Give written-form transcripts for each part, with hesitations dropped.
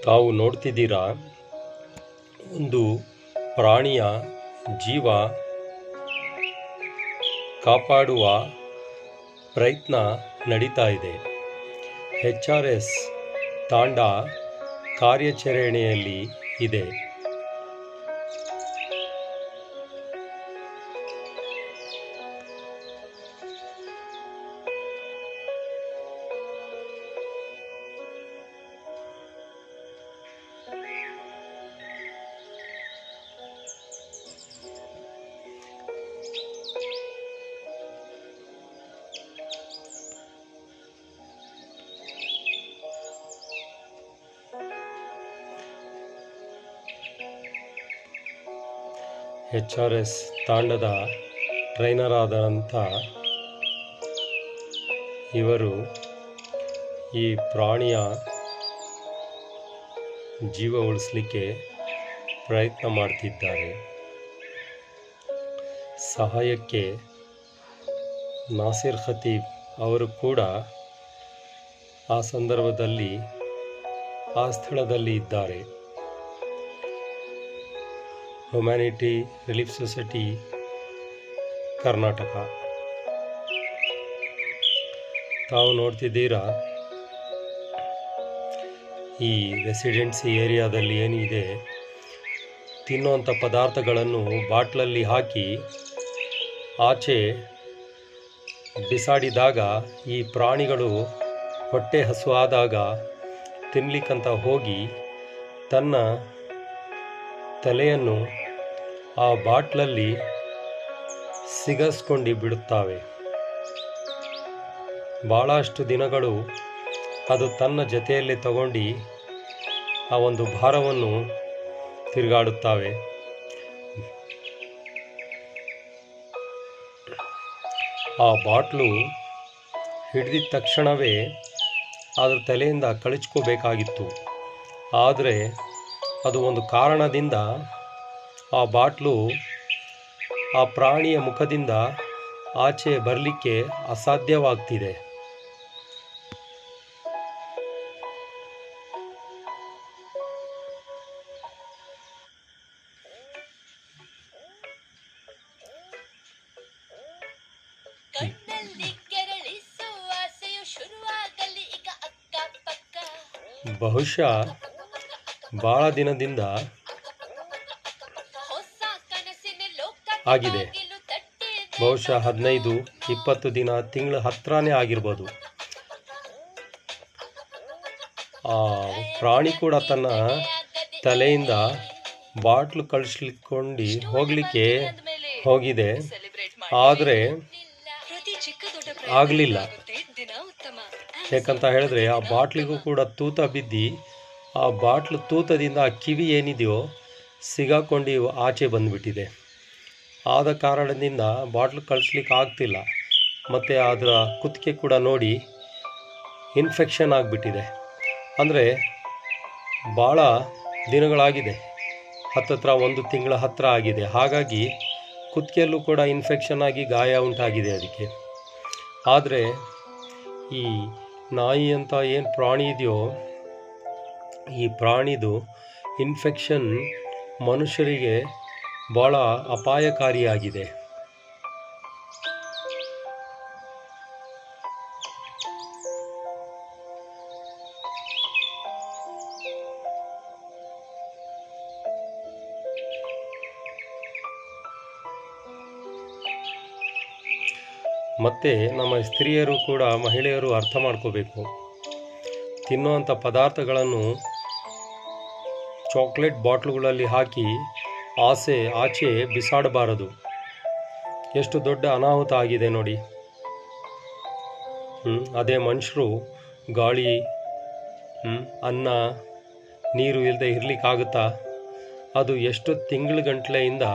ತಾವು ನೋಡ್ತಿದ್ದೀರಾ, ಒಂದು ಪ್ರಾಣಿಯ ಜೀವ ಕಾಪಾಡುವ ಪ್ರಯತ್ನ ನಡೀತಾ ಇದೆ. HRS ತಾಂಡ ಕಾರ್ಯಾಚರಣೆಯಲ್ಲಿ ಇದೆ. HRS ತಾಂಡದ ಟ್ರೈನರ್ ಆದಂಥ ಇವರು ಈ ಪ್ರಾಣಿಯ ಜೀವ ಉಳಿಸಲಿಕ್ಕೆ ಪ್ರಯತ್ನ ಮಾಡ್ತಿದ್ದಾರೆ. ಸಹಾಯಕ್ಕೆ ನಾಸಿರ್ ಖತೀಬ್ ಅವರು ಕೂಡ ಆ ಸಂದರ್ಭದಲ್ಲಿ ಆ ಸ್ಥಳದಲ್ಲಿ ಇದ್ದಾರೆ. Humanity relief society Karnataka. ತಾವು ನೋಡ್ತಿದ್ದೀರಾ, ಈ ರೆಸಿಡೆನ್ಸಿ ಏರಿಯಾದಲ್ಲಿ ಏನಿದೆ, ತಿನ್ನುವಂಥ ಪದಾರ್ಥಗಳನ್ನು ಬಾಟ್ಲಲ್ಲಿ ಹಾಕಿ ಆಚೆ ಬಿಸಾಡಿದಾಗ ಈ ಪ್ರಾಣಿಗಳು ಹೊಟ್ಟೆ ಹಸುವಾದಾಗ ತಿನ್ನಲಿಕ್ಕಂತ ಹೋಗಿ ತನ್ನ ತಲೆಯನ್ನು ಆ ಬಾಟ್ಲಲ್ಲಿ ಸಿಗಸ್ಕೊಂಡು ಬಿಡುತ್ತವೆ. ಭಾಳಷ್ಟು ದಿನಗಳು ಅದು ತನ್ನ ಜೊತೆಯಲ್ಲಿ ತಗೊಂಡು ಆ ಒಂದು ಭಾರವನ್ನು ತಿರುಗಾಡುತ್ತವೆ. ಆ ಬಾಟ್ಲು ಹಿಡಿದ ತಕ್ಷಣವೇ ಅದರ ತಲೆಯಿಂದ ಕಳಚ್ಕೋಬೇಕಾಗಿತ್ತು. ಆದರೆ ಅದು ಒಂದು ಕಾರಣದಿಂದ ಆ ಬಾಟ್ಲು ಆ ಪ್ರಾಣಿಯ ಮುಖದಿಂದ ಆಚೆ ಬರಲಿಕ್ಕೆ ಅಸಾಧ್ಯವಾಗ್ತಿದೆ. ಬಹುಶಃ ಭಾಳ ದಿನದಿಂದ ಆಗಿದೆ. ಬಹುಶಃ 15-20 ದಿನ, ತಿಂಗಳ ಹತ್ರನೇ ಆಗಿರ್ಬೋದು. ಆ ಪ್ರಾಣಿ ಕೂಡ ತನ್ನ ತಲೆಯಿಂದ ಬಾಟ್ಲು ಕಳಿಸ್ಲಿಕ್ಕೊಂಡು ಹೋಗಲಿಕ್ಕೆ ಹೋಗಿದೆ, ಆದರೆ ಆಗಲಿಲ್ಲ. ಯಾಕಂತ ಹೇಳಿದ್ರೆ ಆ ಬಾಟ್ಲಿಗೂ ಕೂಡ ತೂತ ಬಿದ್ದು ಆ ಬಾಟ್ಲು ತೂತದಿಂದ ಆ ಕಿವಿ ಏನಿದೆಯೋ ಸಿಗಾಕೊಂಡು ಆಚೆ ಬಂದುಬಿಟ್ಟಿದೆ. ಆದ ಕಾರಣದಿಂದ ಬಾಟ್ಲು ಕಳಿಸ್ಲಿಕ್ಕೆ ಆಗ್ತಿಲ್ಲ. ಮತ್ತು ಅದರ ಕುತ್ತಿಗೆ ಕೂಡ ನೋಡಿ ಇನ್ಫೆಕ್ಷನ್ ಆಗಿಬಿಟ್ಟಿದೆ. ಅಂದರೆ ಭಾಳ ದಿನಗಳಾಗಿದೆ, ಹತ್ತತ್ರ 1 ತಿಂಗಳ ಹತ್ತಿರ ಆಗಿದೆ. ಹಾಗಾಗಿ ಕುತ್ತಿಗೆಯಲ್ಲೂ ಕೂಡ ಇನ್ಫೆಕ್ಷನ್ ಆಗಿ ಗಾಯ ಉಂಟಾಗಿದೆ ಅದಕ್ಕೆ. ಆದರೆ ಈ ನಾಯಿ ಅಂತ ಏನು ಪ್ರಾಣಿ ಇದೆಯೋ, ಈ ಪ್ರಾಣಿದು ಇನ್ಫೆಕ್ಷನ್ ಮನುಷ್ಯರಿಗೆ ಭಾಳ ಅಪಾಯಕಾರಿಯಾಗಿದೆ. ಮತ್ತು ನಮ್ಮ ಸ್ತ್ರೀಯರು ಕೂಡ, ಮಹಿಳೆಯರು ಅರ್ಥ ಮಾಡ್ಕೋಬೇಕು. ತಿನ್ನುವಂಥ ಪದಾರ್ಥಗಳನ್ನು ಚಾಕ್ಲೇಟ್ ಬಾಟ್ಲುಗಳಲ್ಲಿ ಹಾಕಿ ಆಚೆ ಬಿಸಾಡಬಾರದು. ಎಷ್ಟು ದೊಡ್ಡ ಅನಾಹುತ ಆಗಿದೆ ನೋಡಿ. ಅದೇ ಮನುಷ್ಯರು ಗಾಳಿ, ಅನ್ನ, ನೀರು ಇಲ್ಲದೆ ಇರಲಿಕ್ಕಾಗುತ್ತಾ? ಅದು ಎಷ್ಟು ತಿಂಗಳುಗಂಟ್ಲೆಯಿಂದ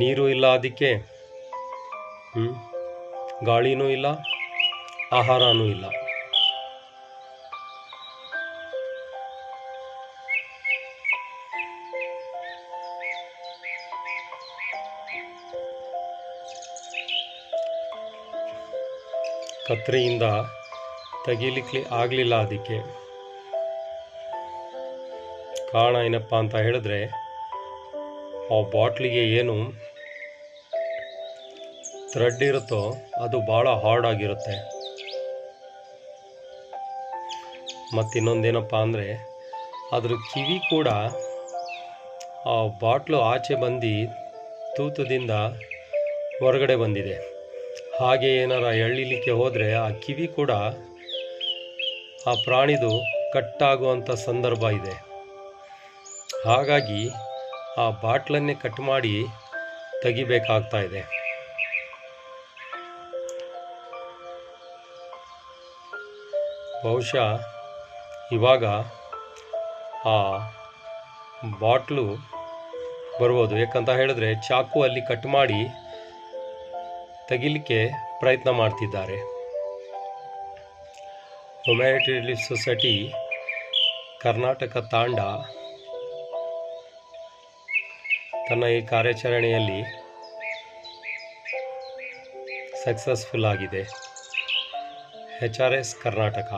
ನೀರು ಇಲ್ಲ, ಅದಕ್ಕೆ ಗಾಳಿನೂ ಇಲ್ಲ, ಆಹಾರನೂ ಇಲ್ಲ. ಕತ್ರಿಯಿಂದ ತೆಗೀಲಿಕ್ಕೆ ಆಗಲಿಲ್ಲ ಅದಕ್ಕೆ. ಕಾರಣ ಏನಪ್ಪ ಅಂತ ಹೇಳಿದ್ರೆ, ಆ ಬಾಟ್ಲಿಗೆ ಏನು ಥ್ರೆಡ್ ಇರುತ್ತೋ ಅದು ಭಾಳ ಹಾರ್ಡ್ ಆಗಿರುತ್ತೆ. ಮತ್ತು ಇನ್ನೊಂದೇನಪ್ಪ ಅಂದರೆ, ಅದ್ರ ಕಿವಿ ಕೂಡ ಆ ಬಾಟ್ಲು ಆಚೆ ಬಂದು ತೂತದಿಂದ ಹೊರಗಡೆ ಬಂದಿದೆ. ಹಾಗೆ ಏನಾರ ಎಳಿಲಿಕ್ಕೆ ಹೋದರೆ ಆ ಕಿವಿ ಕೂಡ ಆ ಪ್ರಾಣಿದು ಕಟ್ಟಾಗುವಂಥ ಸಂದರ್ಭ ಇದೆ. ಹಾಗಾಗಿ ಆ ಬಾಟ್ಲನ್ನೇ ಕಟ್ ಮಾಡಿ ತೆಗಿಬೇಕಾಗ್ತಾ ಇದೆ. ಬಹುಶಃ ಇವಾಗ ಆ ಬಾಟ್ಲು ಬರ್ಬೋದು. ಯಾಕಂತ ಹೇಳಿದ್ರೆ ಚಾಕು ಅಲ್ಲಿ ಕಟ್ ಮಾಡಿ ತೆಗಿಲಿಕ್ಕೆ ಪ್ರಯತ್ನ ಮಾಡ್ತಿದ್ದಾರೆ. ಹ್ಯುಮ್ಯಾನಿಟಿ ರಿಲೀಫ್ ಸೊಸೈಟಿ ಕರ್ನಾಟಕ ತಾಂಡ ತನ್ನ ಈ ಕಾರ್ಯಾಚರಣೆಯಲ್ಲಿ ಸಕ್ಸಸ್ಫುಲ್ ಆಗಿದೆ. HRS ಕರ್ನಾಟಕ.